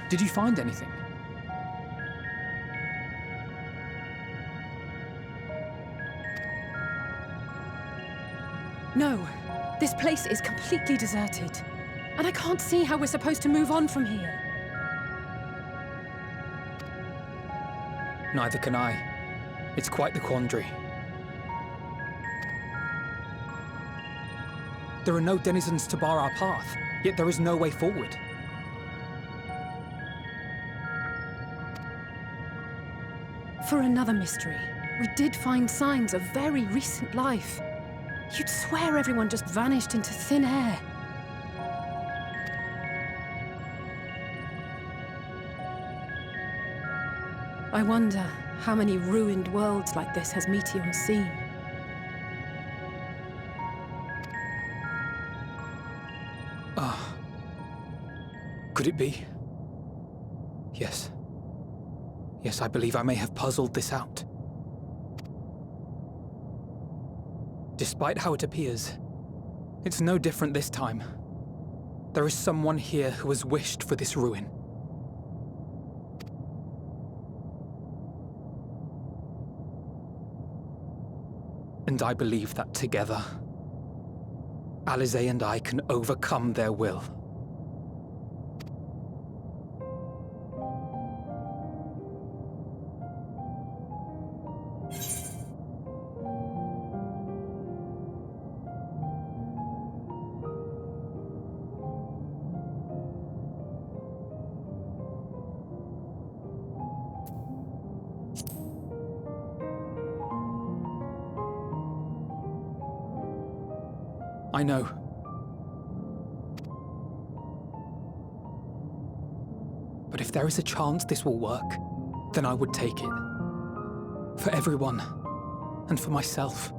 Did you find anything? No. This place is completely deserted. And I can't see how we're supposed to move on from here. Neither can I. It's quite the quandary. There are no denizens to bar our path, yet there is no way forward. For another mystery, we did find signs of very recent life. You'd swear everyone just vanished into thin air. I wonder how many ruined worlds like this has Meteor seen. Could it be? Yes. Yes, I believe I may have puzzled this out. Despite how it appears, it's no different this time. There is someone here who has wished for this ruin. And I believe that together, Alize and I can overcome their will. I know. But if there is a chance this will work, then I would take it. For everyone, and for myself.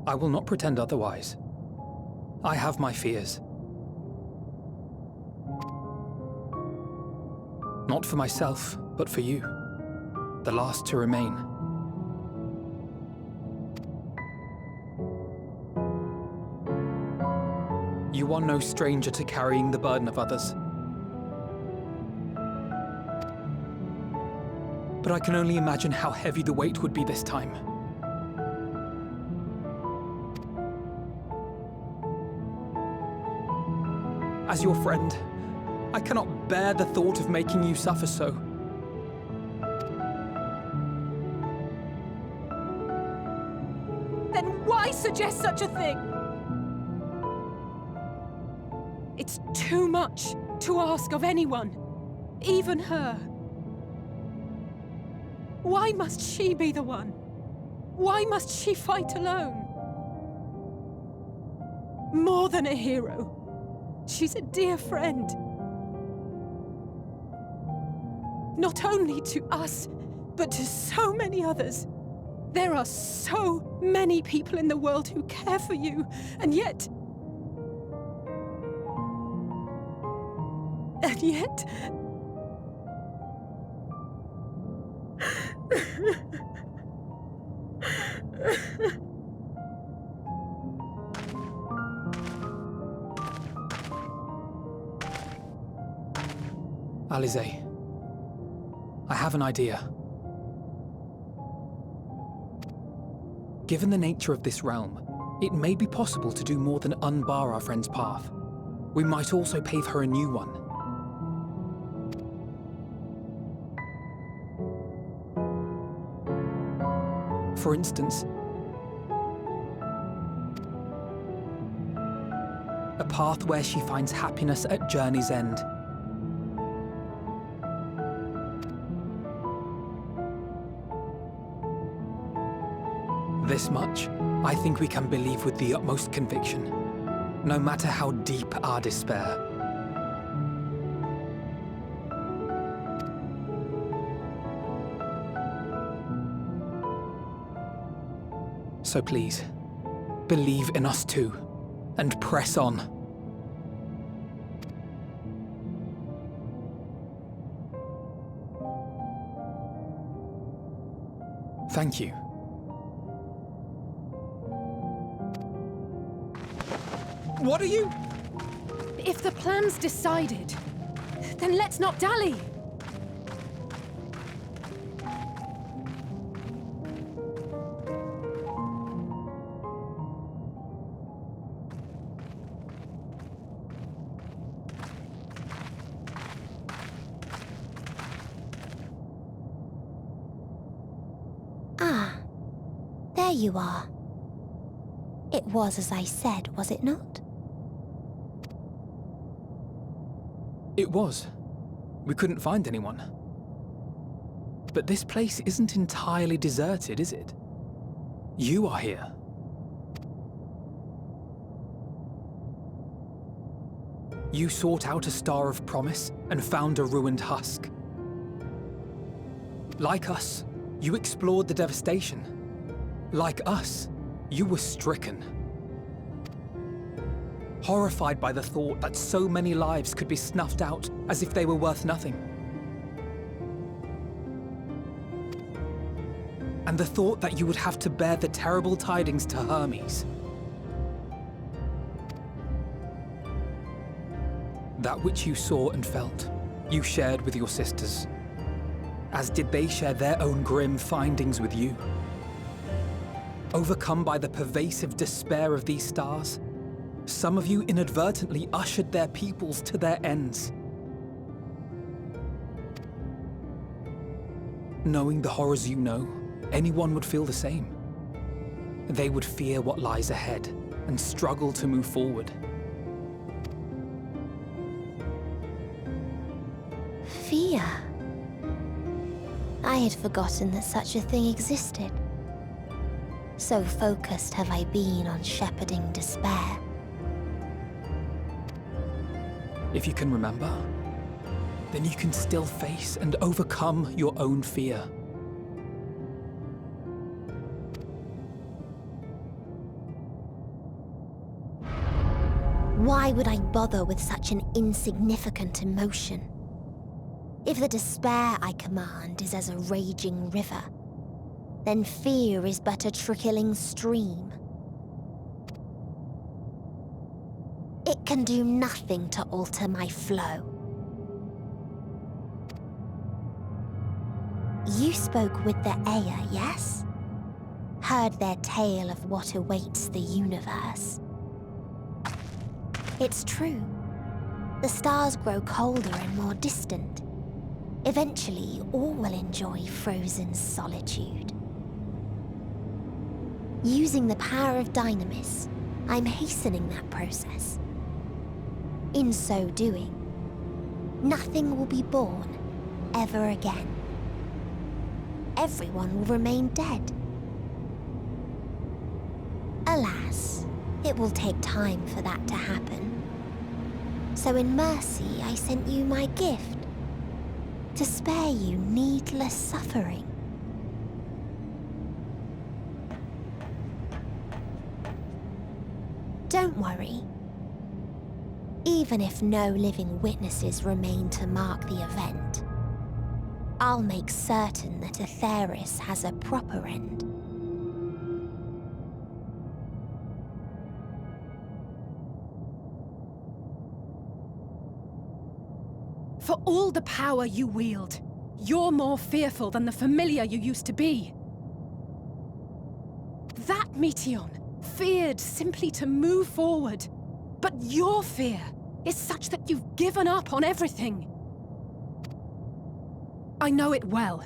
I will not pretend otherwise. I have my fears. Not for myself, but for you, the last to remain. You are no stranger to carrying the burden of others. But I can only imagine how heavy the weight would be this time. As your friend, I cannot bear the thought of making you suffer so. Then why suggest such a thing? It's too much to ask of anyone, even her. Why must she be the one? Why must she fight alone? More than a hero, she's a dear friend. Not only to us, but to so many others. There are so many people in the world who care for you, and yet... Alize, I have an idea. Given the nature of this realm, it may be possible to do more than unbar our friend's path. We might also pave her a new one. For instance, a path where she finds happiness at journey's end. This much, I think we can believe with the utmost conviction, no matter how deep our despair. So please, believe in us too, and press on. Thank you. What are you? If the plan's decided, then let's not dally. Ah, there you are. It was as I said, was it not? It was. We couldn't find anyone. But this place isn't entirely deserted, is it? You are here. You sought out a star of promise and found a ruined husk. Like us, you explored the devastation. Like us, you were stricken. Horrified by the thought that so many lives could be snuffed out as if they were worth nothing. And the thought that you would have to bear the terrible tidings to Hermes. That which you saw and felt, you shared with your sisters, as did they share their own grim findings with you. Overcome by the pervasive despair of these stars, some of you inadvertently ushered their peoples to their ends. Knowing the horrors you know, anyone would feel the same. They would fear what lies ahead and struggle to move forward. Fear? I had forgotten that such a thing existed. So focused have I been on shepherding despair. If you can remember, then you can still face and overcome your own fear. Why would I bother with such an insignificant emotion? If the despair I command is as a raging river, then fear is but a trickling stream. It can do nothing to alter my flow. You spoke with the Aya, yes? Heard their tale of what awaits the universe. It's true. The stars grow colder and more distant. Eventually, all will enjoy frozen solitude. Using the power of Dynamis, I'm hastening that process. In so doing, nothing will be born ever again. Everyone will remain dead. Alas, it will take time for that to happen. So in mercy, I sent you my gift, to spare you needless suffering. Don't worry. Even if no living witnesses remain to mark the event, I'll make certain that Atheris has a proper end. For all the power you wield, you're more fearful than the familiar you used to be. That Meteion feared simply to move forward. But your fear is such that you've given up on everything. I know it well.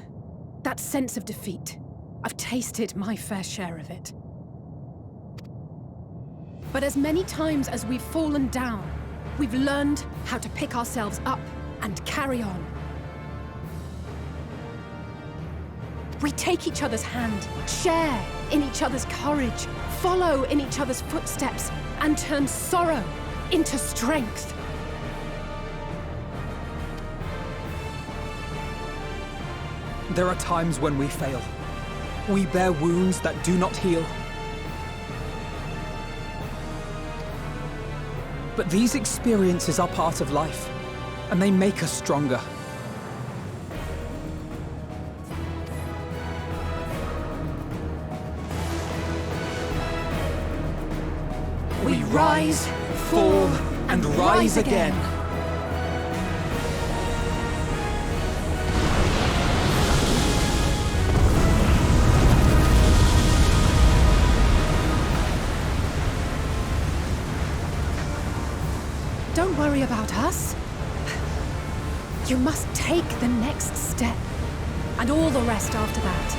That sense of defeat. I've tasted my fair share of it. But as many times as we've fallen down, we've learned how to pick ourselves up and carry on. We take each other's hand, share in each other's courage, follow in each other's footsteps, and turn sorrow into strength. There are times when we fail. We bear wounds that do not heal. But these experiences are part of life, and they make us stronger. We rise, fall, and rise again. Don't worry about us. You must take the next step, and all the rest after that.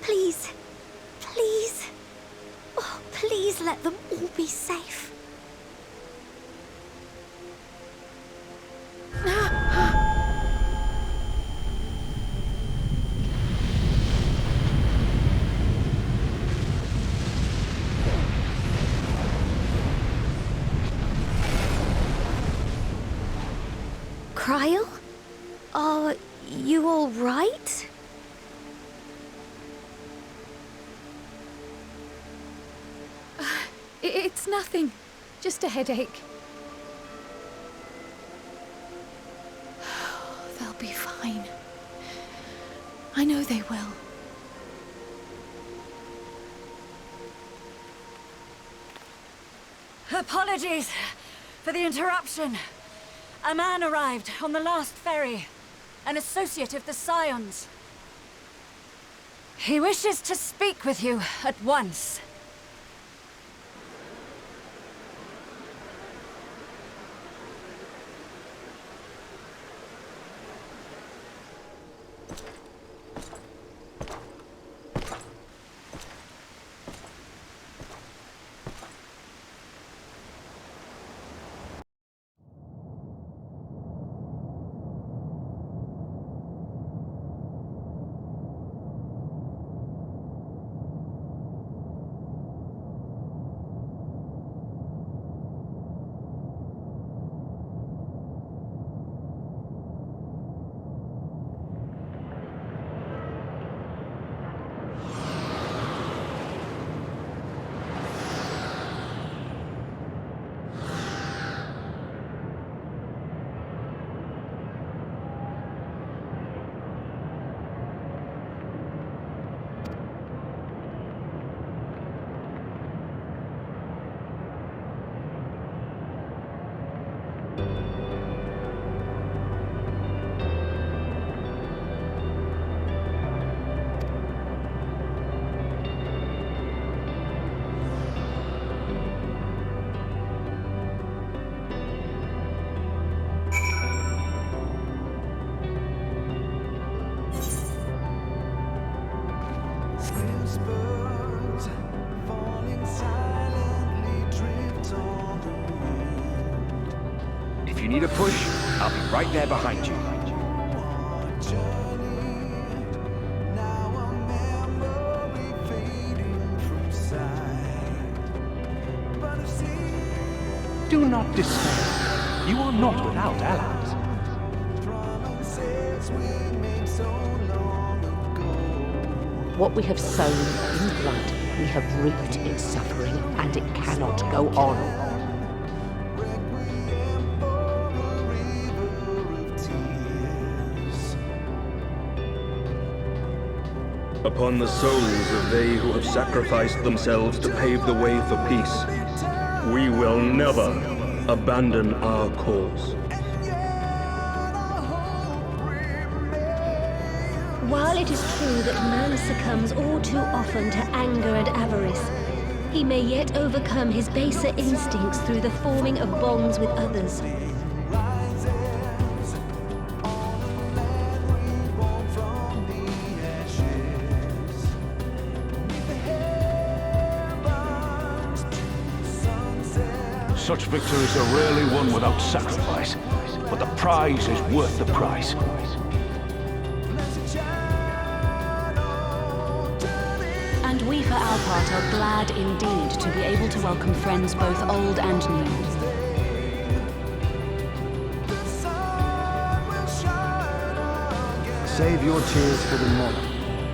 Please, please, oh, please let them all be safe. Cryle? Are you all right? It's nothing. Just a headache. They'll be fine. I know they will. Apologies for the interruption. A man arrived on the last ferry. An associate of the Scions. He wishes to speak with you at once. If you need a push, I'll be right there behind you. Do not despair. You are not without allies. What we have sown in blood, we have reaped in suffering, and it cannot go on. Upon the souls of they who have sacrificed themselves to pave the way for peace, we will never abandon our cause. While it is true that man succumbs all too often to anger and avarice, he may yet overcome his baser instincts through the forming of bonds with others. Such victories are rarely won without sacrifice, but the prize is worth the price. And we for our part are glad indeed to be able to welcome friends both old and new. Save your tears for the morrow.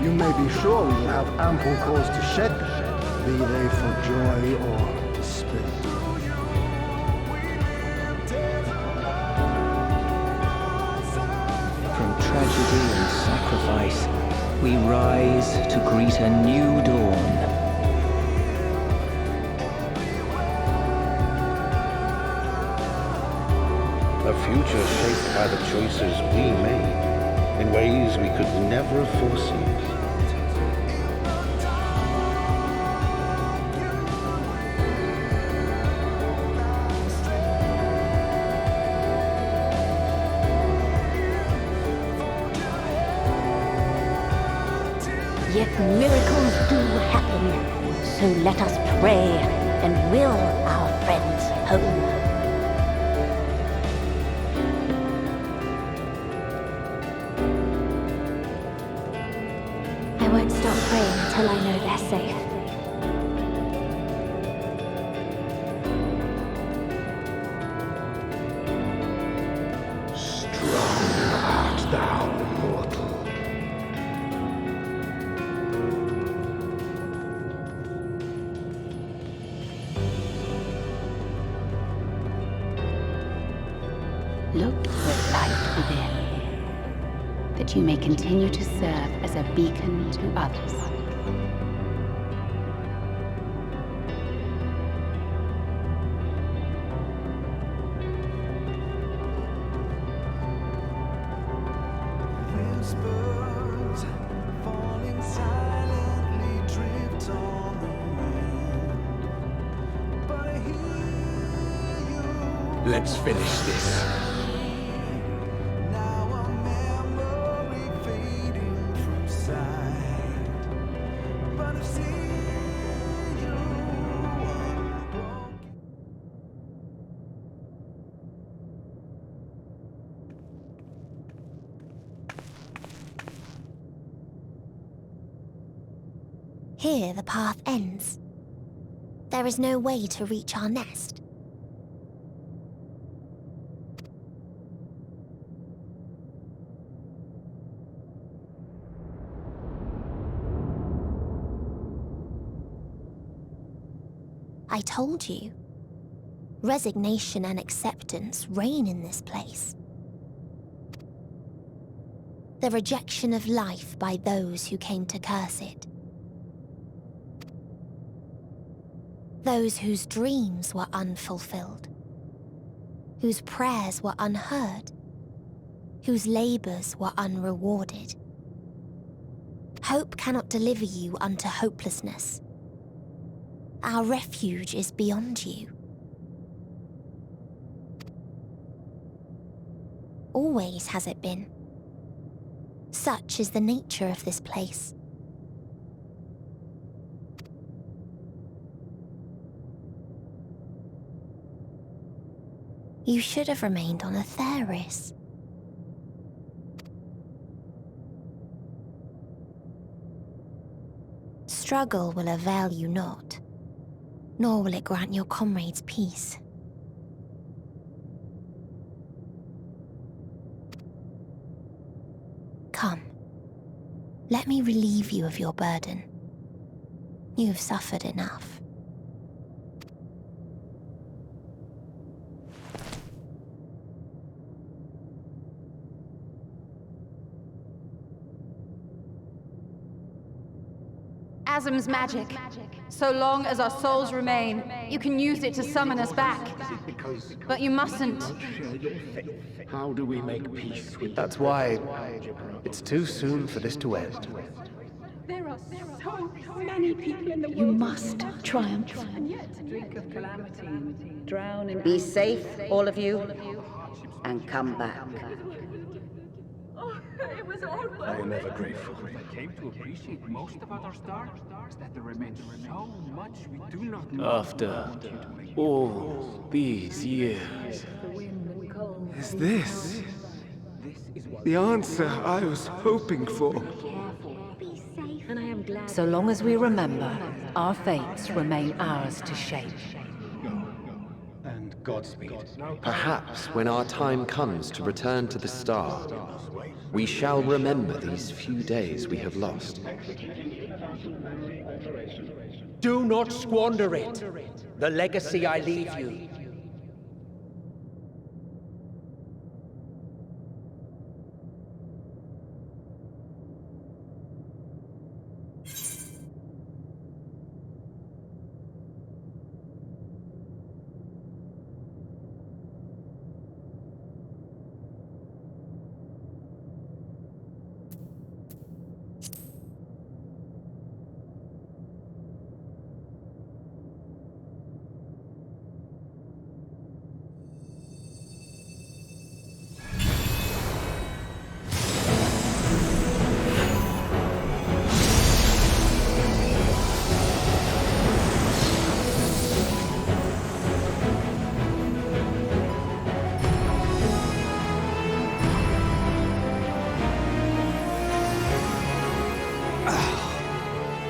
You may be sure we will have ample cause to shed them, be they for joy or despair. From tragedy and sacrifice, we rise to greet a new dawn. A future shaped by the choices we made in ways we could never have foreseen. Yet miracles do happen, so let us pray and will our friends home. I won't stop praying until I know they're safe. Strong art thou, mortal. Look with light within, that you may continue to serve as a beacon to others. Let's finish this. Here the path ends. There is no way to reach our nest. I told you. Resignation and acceptance reign in this place. The rejection of life by those who came to curse it. Those whose dreams were unfulfilled. Whose prayers were unheard. Whose labors were unrewarded. Hope cannot deliver you unto hopelessness. Our refuge is beyond you. Always has it been. Such is the nature of this place. You should have remained on Atheris. Struggle will avail you not, nor will it grant your comrades peace. Come, let me relieve you of your burden. You have suffered enough. chasm's magic. So long as our souls remain, you can use it to summon us back. But you mustn't. How do we make peace with That's why it's too soon for this to end. There are so many people in the world. You must triumph. Drink of calamity, drown in... Be safe, all of you, and come back. I am ever grateful. I came to appreciate most about our star is that there remains so much we do not know. After all these years, is this the answer I was hoping for? And I am glad. So long as we remember, our fates remain ours to shape. And Godspeed. Perhaps when our time comes to return to the star, we shall remember these few days we have lost. Do not squander it. The legacy I leave you.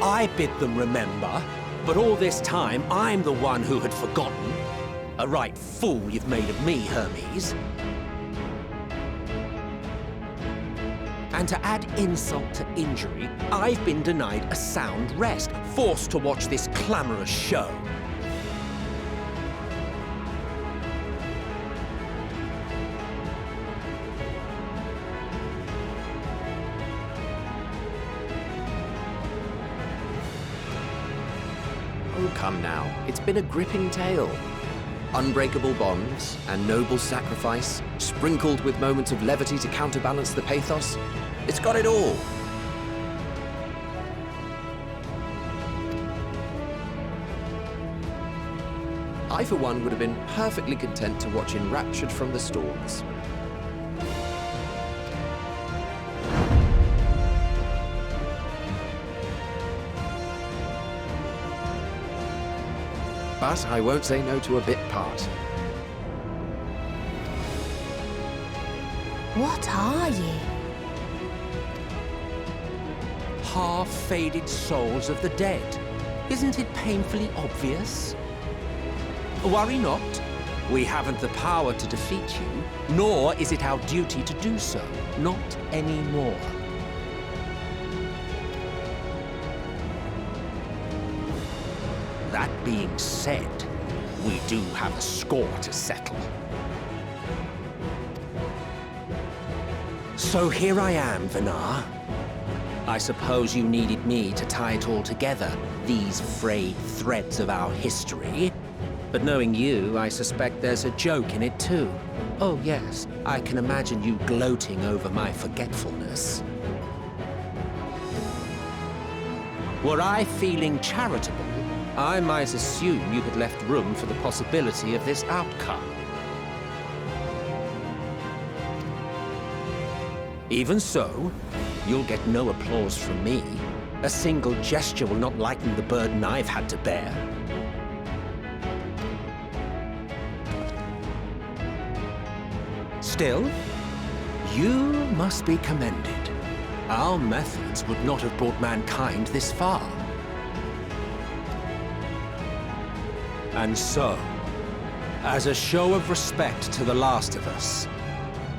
I bid them remember, but all this time I'm the one who had forgotten. A right fool you've made of me, Hermes. And to add insult to injury, I've been denied a sound rest, forced to watch this clamorous show. Oh, come now. It's been a gripping tale. Unbreakable bonds and noble sacrifice, sprinkled with moments of levity to counterbalance the pathos. It's got it all. I, for one, would have been perfectly content to watch enraptured from the stalls. But I won't say no to a bit part. What are you? Half-faded souls of the dead. Isn't it painfully obvious? Worry not. We haven't the power to defeat you, nor is it our duty to do so. Not anymore. That being said, we do have a score to settle. So here I am, Vinar. I suppose you needed me to tie it all together, these frayed threads of our history. But knowing you, I suspect there's a joke in it too. Oh yes, I can imagine you gloating over my forgetfulness. Were I feeling charitable, I might assume you had left room for the possibility of this outcome. Even so, you'll get no applause from me. A single gesture will not lighten the burden I've had to bear. Still, you must be commended. Our methods would not have brought mankind this far. And so, as a show of respect to the last of us,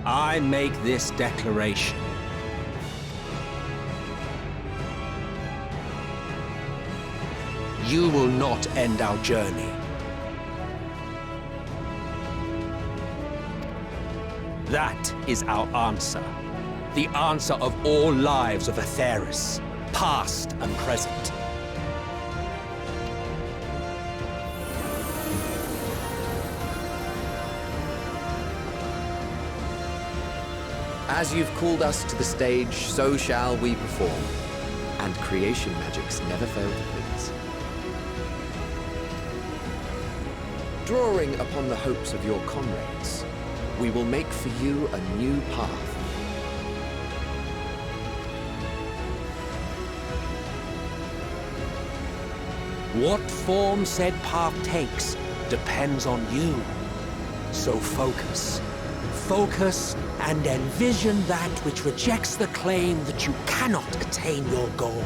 I make this declaration. You will not end our journey. That is our answer. The answer of all lives of Atheris, past and present. As you've called us to the stage, so shall we perform. And creation magics never fail to please. Drawing upon the hopes of your comrades, we will make for you a new path. What form said path takes depends on you. So focus. Focus and envision that which rejects the claim that you cannot attain your goal.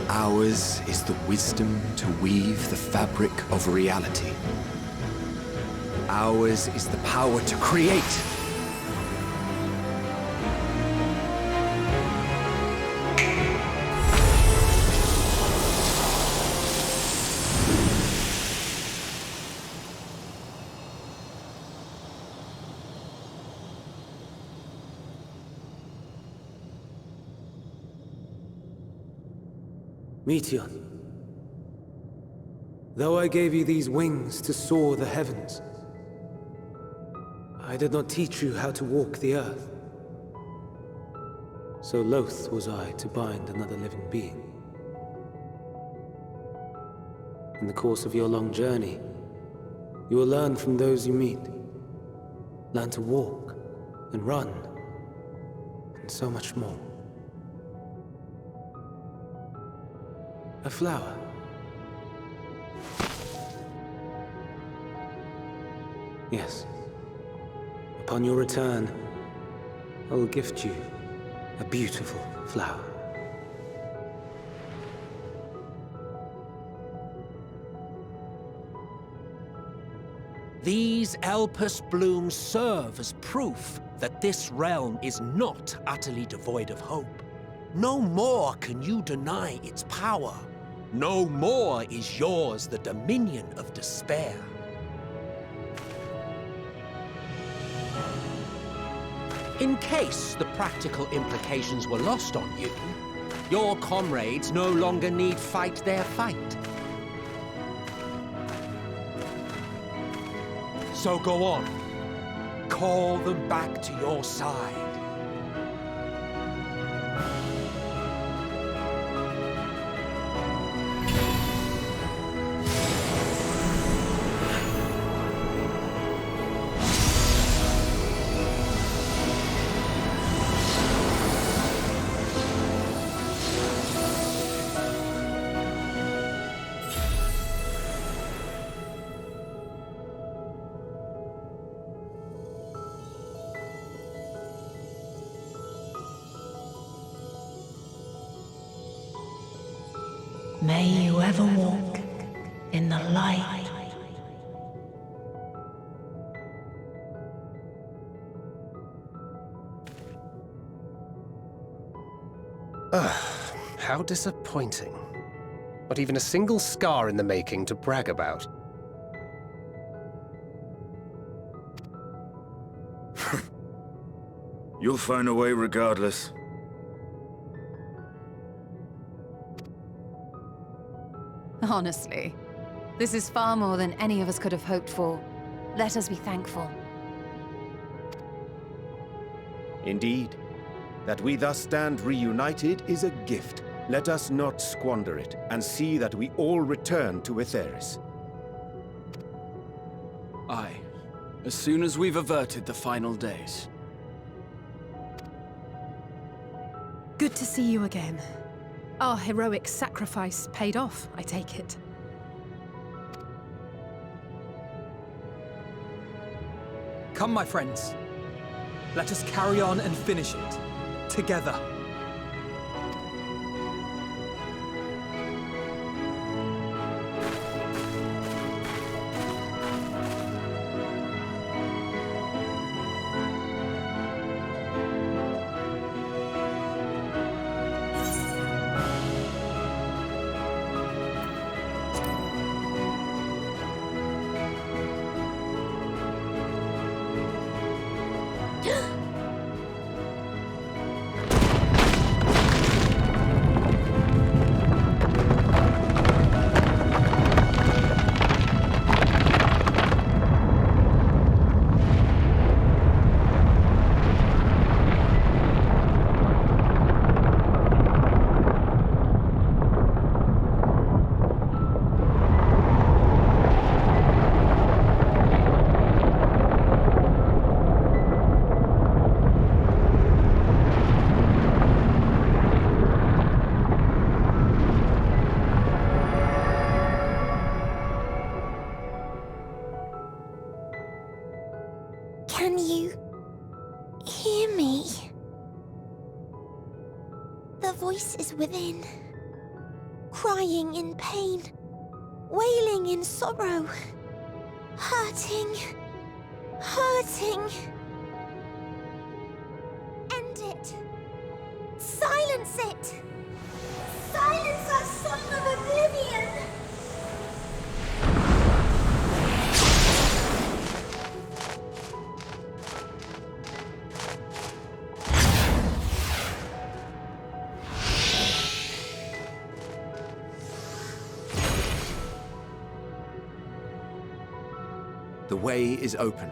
Ours is the wisdom to weave the fabric of reality. Ours is the power to create. Meteon, though I gave you these wings to soar the heavens, I did not teach you how to walk the earth. So loath was I to bind another living being. In the course of your long journey, you will learn from those you meet. Learn to walk and run, and so much more. A flower. Yes. Upon your return, I will gift you a beautiful flower. These Elpis blooms serve as proof that this realm is not utterly devoid of hope. No more can you deny its power. No more is yours the dominion of despair. In case the practical implications were lost on you, your comrades no longer need fight their fight. So go on. Call them back to your side. May you ever walk in the light. How disappointing. Not even a single scar in the making to brag about. You'll find a way regardless. Honestly, this is far more than any of us could have hoped for. Let us be thankful. Indeed. That we thus stand reunited is a gift. Let us not squander it, and see that we all return to Etheris. Aye. As soon as we've averted the final days. Good to see you again. Our heroic sacrifice paid off, I take it. Come, my friends. Let us carry on and finish it. Together. voice is within, crying in pain, wailing in sorrow, hurting, hurting. End it. Silence it. Silence our song of oblivion. The way is open.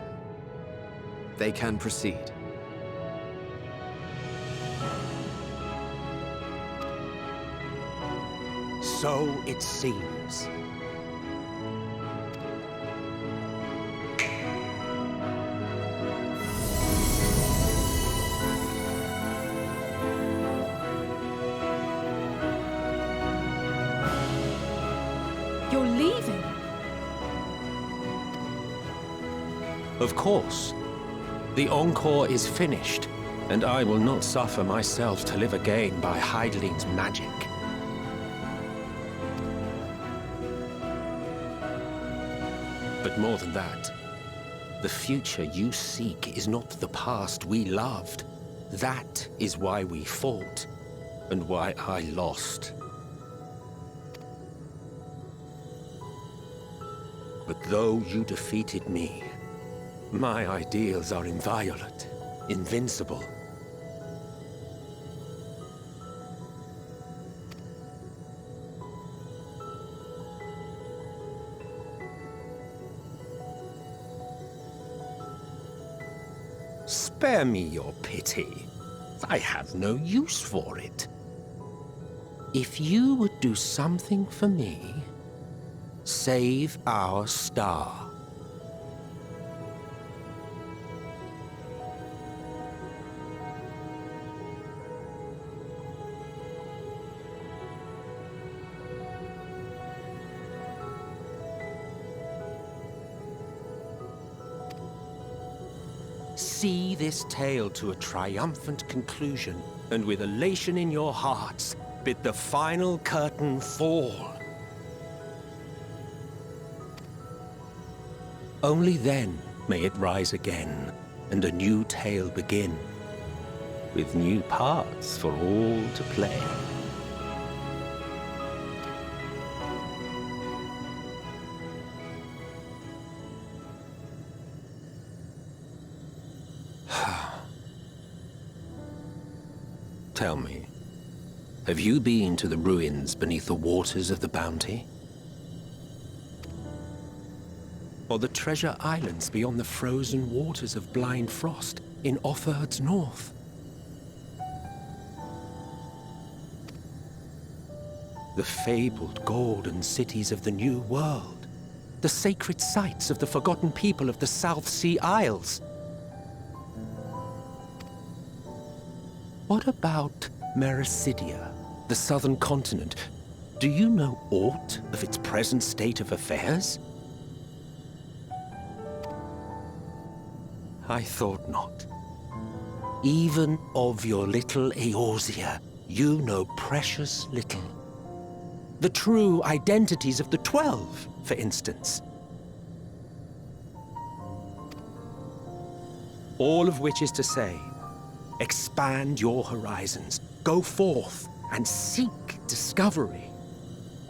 They can proceed. So it seems. You're leaving? Of course. The Encore is finished, and I will not suffer myself to live again by Heideling's magic. But more than that, the future you seek is not the past we loved. That is why we fought, and why I lost. But though you defeated me, my ideals are inviolate, invincible. Spare me your pity. I have no use for it. If you would do something for me, save our star. See this tale to a triumphant conclusion, and with elation in your hearts, bid the final curtain fall. Only then may it rise again, and a new tale begin, with new parts for all to play. Tell me, have you been to the ruins beneath the waters of the Bounty? Or the treasure islands beyond the frozen waters of Blind Frost in Offerd's north? The fabled golden cities of the New World, the sacred sites of the forgotten people of the South Sea Isles. What about Mericidia, the southern continent? Do you know aught of its present state of affairs? I thought not. Even of your little Eorzea, you know precious little. The true identities of the 12, for instance. All of which is to say, expand your horizons, go forth and seek discovery.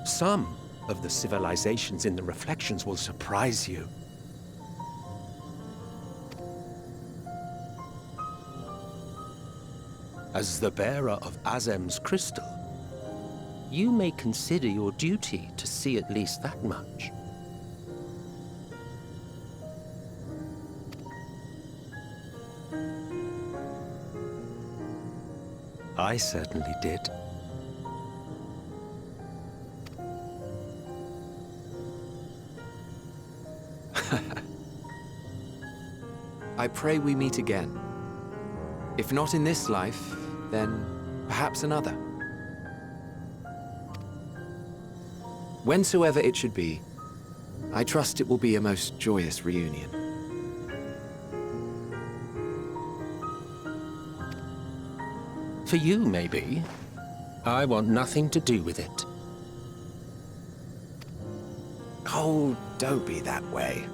Some of the civilizations in the reflections will surprise you. As the bearer of Azem's crystal, you may consider your duty to see at least that much. I certainly did. I pray we meet again. If not in this life, then perhaps another. Whensoever it should be, I trust it will be a most joyous reunion. For you, maybe. I want nothing to do with it. Oh, don't be that way.